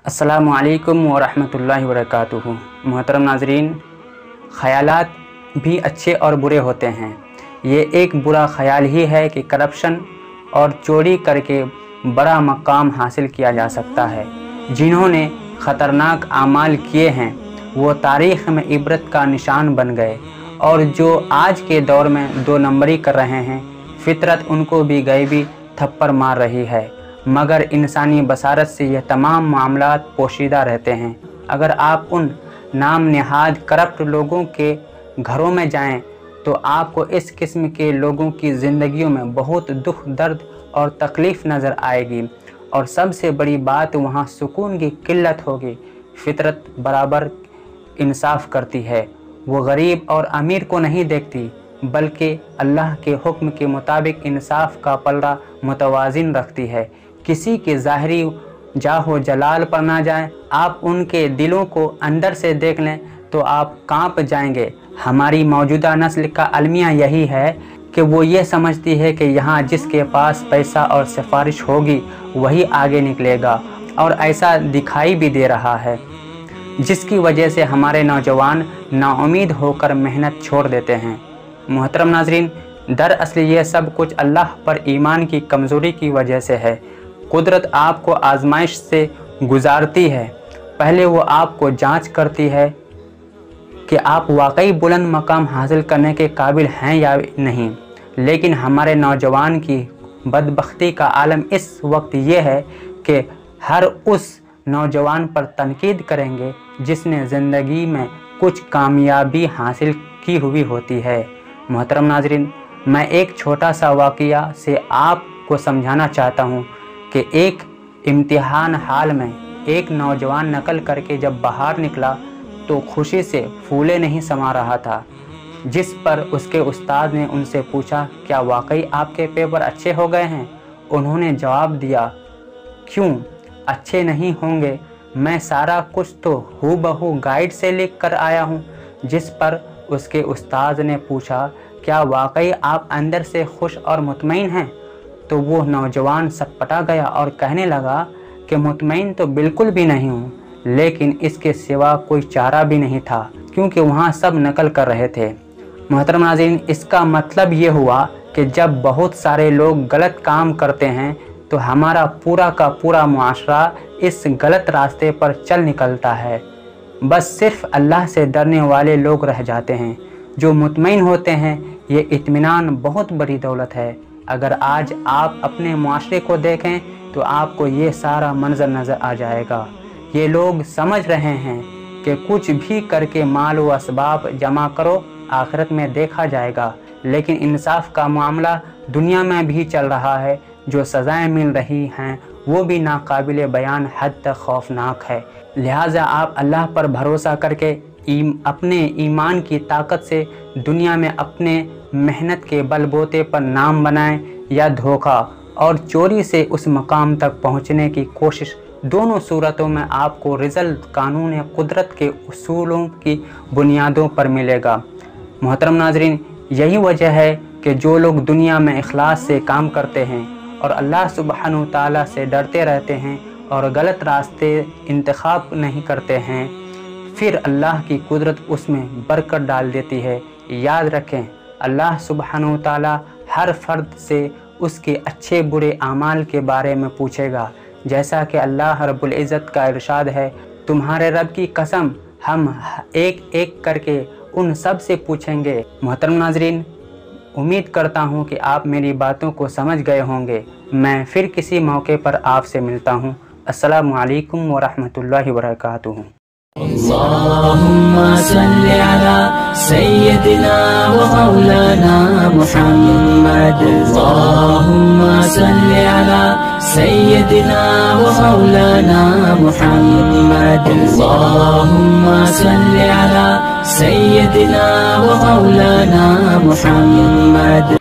अस्सलामु अलैकुम वरहमतुल्लाहि वबरकातुहू। मोहतरम नाज़रीन, ख़यालात भी अच्छे और बुरे होते हैं। ये एक बुरा ख़याल ही है कि करप्शन और चोरी करके बड़ा मकाम हासिल किया जा सकता है। जिन्होंने ख़तरनाक आमाल किए हैं वो तारीख़ में इबरत का निशान बन गए, और जो आज के दौर में दो नंबरी कर रहे हैं, फितरत उनको भी गैबी थप्पड़ मार रही है। मगर इंसानी बसारत से यह तमाम मामलात पोशीदा रहते हैं। अगर आप उन नाम नहाद करप्ट लोगों के घरों में जाएं तो आपको इस किस्म के लोगों की ज़िंदगियों में बहुत दुख, दर्द और तकलीफ़ नज़र आएगी, और सबसे बड़ी बात वहाँ सुकून की किल्लत होगी। फितरत बराबर इंसाफ करती है, वो गरीब और अमीर को नहीं देखती, बल्कि अल्लाह के हुक्म के मुताबिक इंसाफ का पलड़ा मुतवाज़िन रखती है। किसी के ज़ाहरी जाहो जलाल पर ना जाएं। आप उनके दिलों को अंदर से देख लें तो आप कांप जाएंगे। हमारी मौजूदा नस्ल का अलमिया यही है कि वो ये समझती है कि यहाँ जिसके पास पैसा और सिफारिश होगी वही आगे निकलेगा, और ऐसा दिखाई भी दे रहा है, जिसकी वजह से हमारे नौजवान नाउम्मीद होकर मेहनत छोड़ देते हैं। मोहतरम नाज़रीन, दरअसल ये सब कुछ अल्लाह पर ईमान की कमज़ोरी की वजह से है। कुदरत आपको आजमाइश से गुजारती है। पहले वो आपको जांच करती है कि आप वाकई बुलंद मकाम हासिल करने के काबिल हैं या नहीं। लेकिन हमारे नौजवान की बदबख्ती का आलम इस वक्त ये है कि हर उस नौजवान पर तनकीद करेंगे जिसने ज़िंदगी में कुछ कामयाबी हासिल की हुई होती है। मोहतरम नाज़रीन, मैं एक छोटा सा वाक़या से आपको समझाना चाहता हूँ कि एक इम्तिहान हाल में एक नौजवान नकल करके जब बाहर निकला तो खुशी से फूले नहीं समा रहा था। जिस पर उसके उस्ताद ने उनसे पूछा, क्या वाकई आपके पेपर अच्छे हो गए हैं? उन्होंने जवाब दिया, क्यों अच्छे नहीं होंगे, मैं सारा कुछ तो हूबहू गाइड से लिख कर आया हूँ। जिस पर उसके उस्ताद ने पूछा, क्या वाकई आप अंदर से खुश और मुतमईन हैं? तो वो नौजवान सटपटा गया और कहने लगा कि मुतमईन तो बिल्कुल भी नहीं हूँ, लेकिन इसके सिवा कोई चारा भी नहीं था, क्योंकि वहाँ सब नकल कर रहे थे। मोहतरम नाज़रीन, इसका मतलब ये हुआ कि जब बहुत सारे लोग गलत काम करते हैं तो हमारा पूरा का पूरा मुआशरा इस गलत रास्ते पर चल निकलता है। बस सिर्फ अल्लाह से डरने वाले लोग रह जाते हैं। जो मुतमईन होते हैं, ये इत्मीनान बहुत बड़ी दौलत है। अगर आज आप अपने मुआशरे को देखें तो आपको ये सारा मंजर नज़र आ जाएगा। ये लोग समझ रहे हैं कि कुछ भी करके माल व असबाब जमा करो, आखिरत में देखा जाएगा। लेकिन इंसाफ का मामला दुनिया में भी चल रहा है। जो सज़ाएं मिल रही हैं वो भी नाकाबिले बयान हद तक खौफनाक है। लिहाजा आप अल्लाह पर भरोसा करके अपने ईमान की ताकत से दुनिया में अपने मेहनत के बलबूते पर नाम बनाएं, या धोखा और चोरी से उस मकाम तक पहुंचने की कोशिश, दोनों सूरतों में आपको रिज़ल्ट कानून या कुदरत के उसूलों की बुनियादों पर मिलेगा। मोहतरम नाज़रीन, यही वजह है कि जो लोग दुनिया में इखलास से काम करते हैं और अल्लाह सुब्हानहू तआला से डरते रहते हैं और गलत रास्ते इंतखाब नहीं करते हैं, फिर अल्लाह की कुदरत उसमें बरकत डाल देती है। याद रखें, अल्लाह सुब्हानहू तआला हर फ़र्द से उसके अच्छे बुरे आमाल के बारे में पूछेगा। जैसा कि अल्लाह रब्बुल इज़्ज़त का इरशाद है, तुम्हारे रब की कसम हम एक एक करके उन सब से पूछेंगे। मोहतरम नाज़रीन, उम्मीद करता हूँ कि आप मेरी बातों को समझ गए होंगे। मैं फिर किसी मौके पर आपसे मिलता हूँ। अस्सलामु अलैकुम वरहमतुल्लाहि वबरकातुहू। अल्लाहुम्मा सल्लि अला सय्यदिना व मौलाना मुहम्मद। अल्लाहुम्मा सल्लि अला सय्यदिना व मौलाना मुहम्मद। अल्लाहुम्मा सल्लि अला सय्यदिना व मौलाना मुहम्मद।